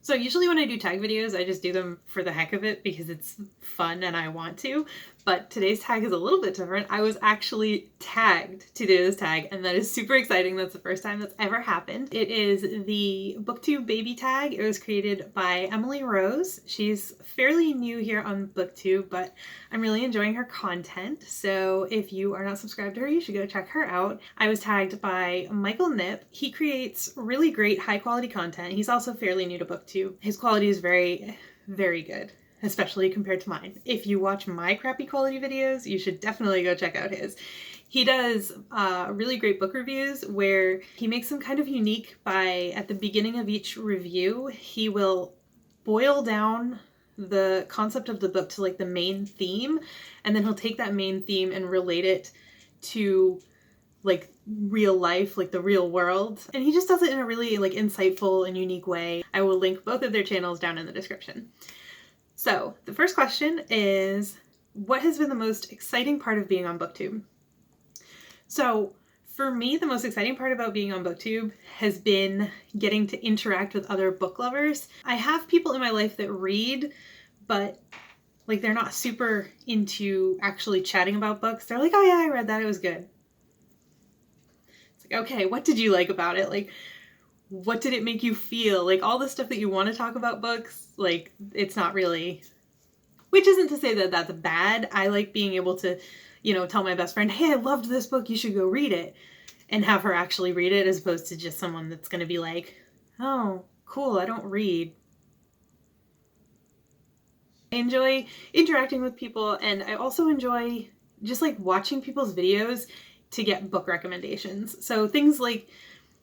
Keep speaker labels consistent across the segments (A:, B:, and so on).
A: So usually when I do tag videos, I just do them for the heck of it because it's fun and I want to. But today's tag is a little bit different. I was actually tagged to do this tag, and that is super exciting. That's the first time that's ever happened. It is the Booktube baby tag. It was created by Emily Rose. She's fairly new here on Booktube, but I'm really enjoying her content. So if you are not subscribed to her, you should go check her out. I was tagged by Michael Nip. He creates really great high quality content. He's also fairly new to Booktube. His quality is very, very good, especially compared to mine. If you watch my crappy quality videos, you should definitely go check out his. He does really great book reviews where he makes them kind of unique by, at the beginning of each review, he will boil down the concept of the book to like the main theme, and then he'll take that main theme and relate it to like real life, like the real world. And he just does it in a really like insightful and unique way. I will link both of their channels down in the description. So the first question is, what has been the most exciting part of being on Booktube? So for me, the most exciting part about being on Booktube has been getting to interact with other book lovers. I have people in my life that read, but like they're not super into actually chatting about books. They're like, oh yeah, I read that, it was good. It's like, okay, what did you like about it? Like, what did it make you feel? Like all the stuff that you want to talk about books, like it's not really, which isn't to say that that's bad. I like being able to, you know, tell my best friend, hey, I loved this book, you should go read it, and have her actually read it as opposed to just someone that's going to be like, oh, cool, I don't read. I enjoy interacting with people, and I also enjoy just like watching people's videos to get book recommendations. So things like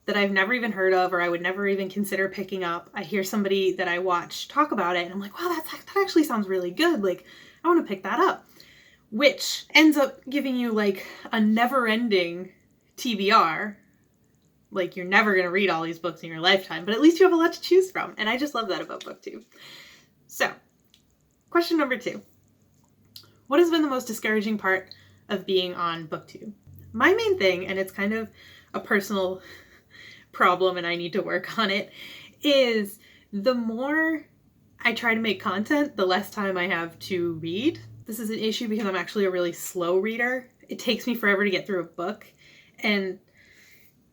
A: that I've never even heard of or I would never even consider picking up. I hear somebody that I watch talk about it and I'm like, wow, that actually sounds really good. Like, I want to pick that up. Which ends up giving you like a never-ending TBR. Like, you're never going to read all these books in your lifetime, but at least you have a lot to choose from. And I just love that about Booktube. So, question number 2. What has been the most discouraging part of being on Booktube? My main thing, and it's kind of a personal problem and I need to work on it, is the more I try to make content, the less time I have to read. This is an issue because I'm actually a really slow reader. It takes me forever to get through a book, and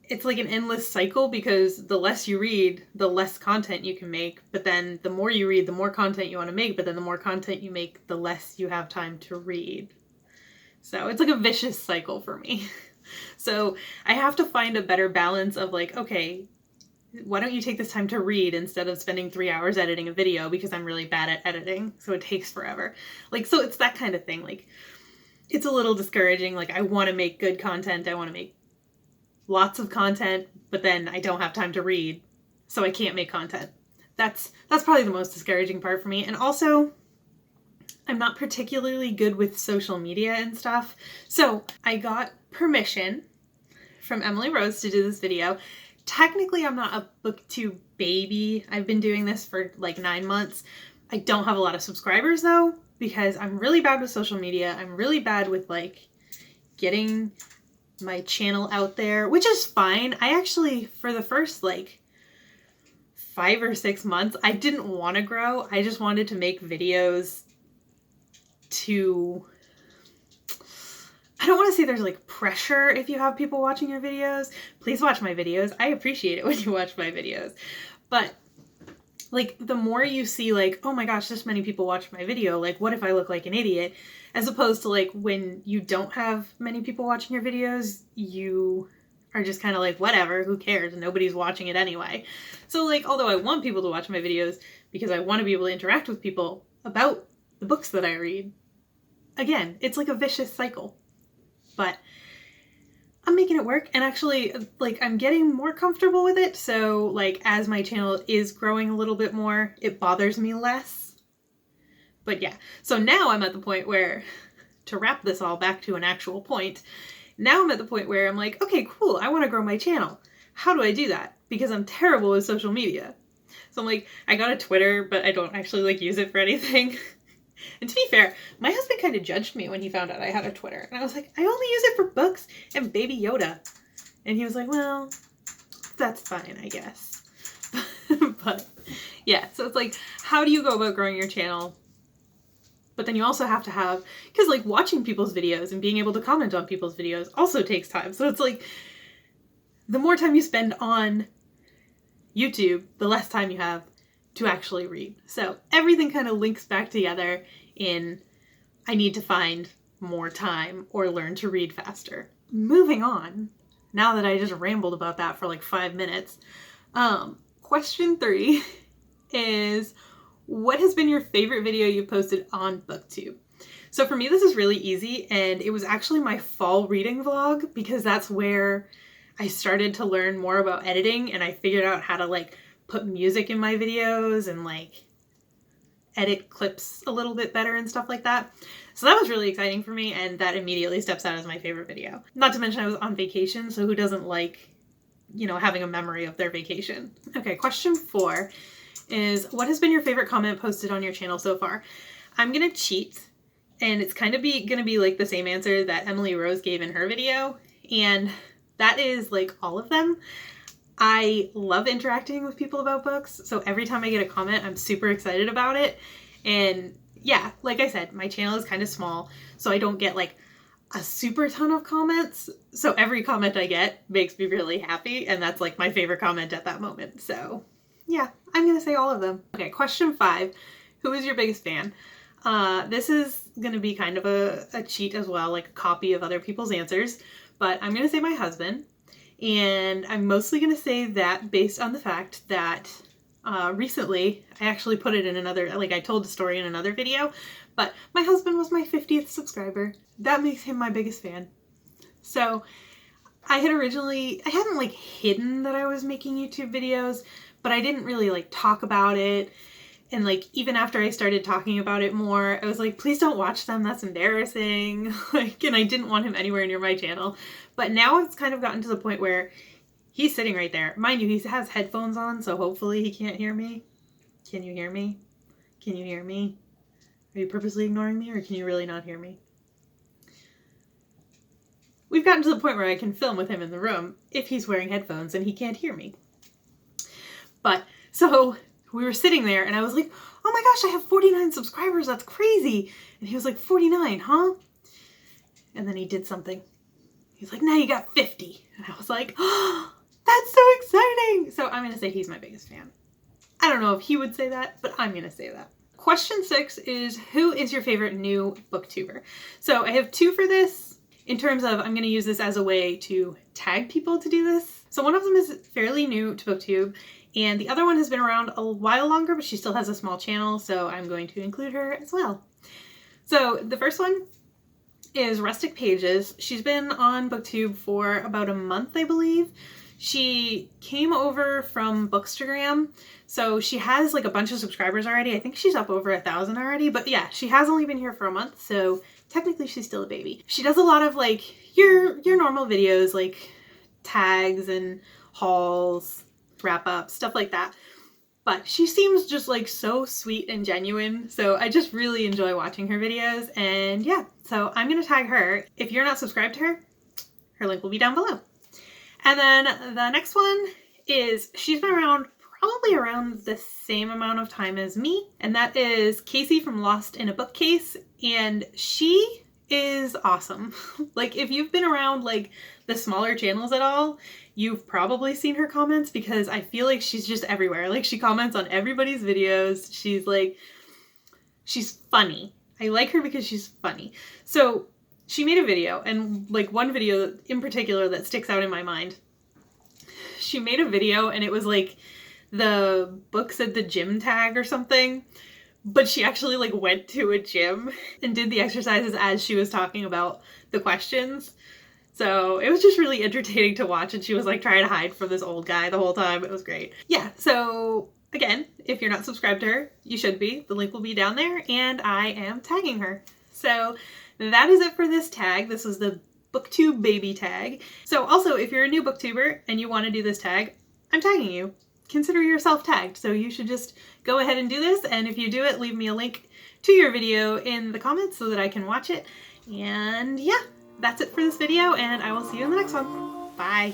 A: it's like an endless cycle because the less you read, the less content you can make, but then the more you read, the more content you want to make, but then the more content you make, the less you have time to read. So it's like a vicious cycle for me. So I have to find a better balance of like, okay, why don't you take this time to read instead of spending 3 hours editing a video, because I'm really bad at editing, so it takes forever. Like, so it's that kind of thing. Like, it's a little discouraging. Like, I want to make good content. I want to make lots of content, but then I don't have time to read, so I can't make content. That's probably the most discouraging part for me. And also, I'm not particularly good with social media and stuff. So I got permission from Emily Rose to do this video. Technically, I'm not a Booktube baby. I've been doing this for like 9 months. I don't have a lot of subscribers though, because I'm really bad with social media. I'm really bad with like getting my channel out there, which is fine. I actually, for the first like 5 or 6 months, I didn't want to grow. I just wanted to make videos to, I don't want to say there's like pressure if you have people watching your videos. Please watch my videos. I appreciate it when you watch my videos. But like the more you see like, oh my gosh, this many people watch my video, like what if I look like an idiot? As opposed to like when you don't have many people watching your videos, you are just kind of like, whatever, who cares? Nobody's watching it anyway. So like, although I want people to watch my videos because I want to be able to interact with people about the books that I read, again, it's like a vicious cycle. But I'm making it work, and actually, like, I'm getting more comfortable with it, so, like, as my channel is growing a little bit more, it bothers me less. But yeah, so now I'm at the point where, to wrap this all back to an actual point, now I'm at the point where I'm like, okay, cool, I want to grow my channel. How do I do that? Because I'm terrible with social media. So I'm like, I got a Twitter, but I don't actually, like, use it for anything. And to be fair, my husband kind of judged me when he found out I had a Twitter. And I was like, I only use it for books and Baby Yoda. And he was like, well, that's fine, I guess. But Yeah, so it's like, how do you go about growing your channel? But then you also have to have, because like watching people's videos and being able to comment on people's videos also takes time. So it's like, the more time you spend on YouTube, the less time you have to actually read. So everything kind of links back together in, I need to find more time or learn to read faster. Moving on, now that I just rambled about that for like 5 minutes, question 3 is, what has been your favorite video you posted on Booktube? So for me, this is really easy, and it was actually my fall reading vlog, because that's where I started to learn more about editing, and I figured out how to like put music in my videos and like edit clips a little bit better and stuff like that. So that was really exciting for me, and that immediately steps out as my favorite video. Not to mention I was on vacation, so who doesn't like, you know, having a memory of their vacation? Okay, question 4 is, what has been your favorite comment posted on your channel so far? I'm gonna cheat, and it's kind of gonna be like the same answer that Emily Rose gave in her video, and that is like all of them. I love interacting with people about books, so every time I get a comment, I'm super excited about it. And yeah, like I said, my channel is kind of small, so I don't get like a super ton of comments. So every comment I get makes me really happy, and that's like my favorite comment at that moment. So yeah, I'm gonna say all of them. Okay, question 5. Who is your biggest fan? This is gonna be kind of a cheat as well, like a copy of other people's answers, but I'm gonna say my husband. And I'm mostly gonna say that based on the fact that recently I actually put it in another, like I told the story in another video, but my husband was my 50th subscriber. That makes him my biggest fan. So I hadn't like hidden that I was making YouTube videos, but I didn't really like talk about it. And like, even after I started talking about it more, I was like, please don't watch them, that's embarrassing. Like, and I didn't want him anywhere near my channel. But now it's kind of gotten to the point where he's sitting right there. Mind you, he has headphones on, so hopefully he can't hear me. Can you hear me? Can you hear me? Are you purposely ignoring me, or can you really not hear me? We've gotten to the point where I can film with him in the room if he's wearing headphones and he can't hear me. But, so we were sitting there and I was like, oh my gosh, I have 49 subscribers, that's crazy. And he was like, 49, huh? And then he did something. He's like, now you got 50. And I was like, oh, that's so exciting. So I'm gonna say he's my biggest fan. I don't know if he would say that, but I'm gonna say that. Question 6 is, who is your favorite new booktuber? So I have 2 for this, in terms of I'm gonna use this as a way to tag people to do this. So one of them is fairly new to Booktube, and the other one has been around a while longer, but she still has a small channel, so I'm going to include her as well. So the first one is Rustic Pages. She's been on Booktube for about a month, I believe. She came over from Bookstagram, so she has like a bunch of subscribers already. I think she's up over 1,000 already, but yeah, she has only been here for a month, so technically she's still a baby. She does a lot of like your normal videos, like tags and hauls, wrap up, stuff like that. But she seems just like so sweet and genuine, so I just really enjoy watching her videos. And yeah, so I'm gonna tag her. If you're not subscribed to her, her link will be down below. And then the next one is, she's been around probably around the same amount of time as me, and that is Casey from Lost in a Bookcase, and she is awesome. Like, if you've been around like the smaller channels at all, you've probably seen her comments, because I feel like she's just everywhere. Like, she comments on everybody's videos. She's funny. I like her because she's funny. So she made a video, and like one video in particular that sticks out in my mind. She made a video and it was like the books at the gym tag or something, but she actually like went to a gym and did the exercises as she was talking about the questions. So it was just really entertaining to watch, and she was like trying to hide from this old guy the whole time. It was great. Yeah, so again, if you're not subscribed to her, you should be. The link will be down there, and I am tagging her. So that is it for this tag. This was the Booktube baby tag. So also, if you're a new booktuber and you want to do this tag, I'm tagging you. Consider yourself tagged. So you should just go ahead and do this, and if you do it, leave me a link to your video in the comments so that I can watch it. And yeah, that's it for this video, and I will see you in the next one. Bye!